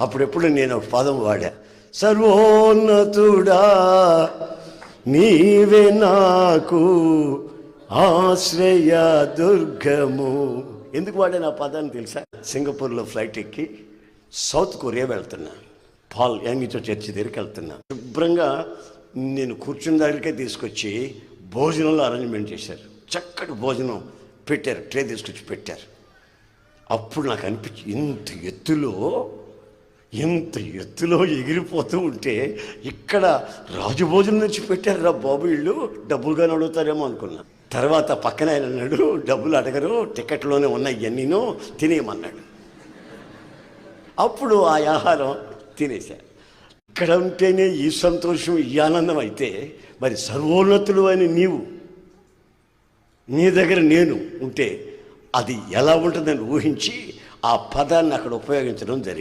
అప్పుడెప్పుడు నేను ఒక పదం వాడా, సర్వోన్నతుడా నీవే నాకు ఆశ్రయ దుర్గము. ఎందుకు వాడే నా పదాన్ని తెలుసా? సింగపూర్లో ఫ్లైట్ ఎక్కి సౌత్ కొరియా వెళ్తున్నా, పాల్ యాంగిచో చర్చి దగ్గరికి వెళ్తున్నా. శుభ్రంగా నేను కూర్చున్న దగ్గరికే తీసుకొచ్చి భోజనంలో అరేంజ్మెంట్ చేశారు. చక్కటి భోజనం పెట్టారు, ట్రే తీసుకొచ్చి పెట్టారు. అప్పుడు నాకు అనిపించి ఇంత ఎత్తులో ఎగిరిపోతూ ఉంటే ఇక్కడ రాజభోజనం నుంచి పెట్టారు రా బాబు, వీళ్ళు డబ్బులుగానే అడుగుతారేమో అనుకున్నా. తర్వాత పక్కన ఆయన అన్నాడు, డబ్బులు అడగరు, టికెట్లోనే ఉన్నాయి ఇవన్నీనో తినేయమన్నాడు. అప్పుడు ఆ ఆహారం తినేశారు. ఇక్కడ ఉంటేనే ఈ సంతోషం, ఈ ఆనందం అయితే మరి సర్వోన్నతులు అని నీవు, నీ దగ్గర నేను ఉంటే అది ఎలా ఉంటుందని ఊహించి ఆ పదాన్ని అక్కడ ఉపయోగించడం జరిగింది.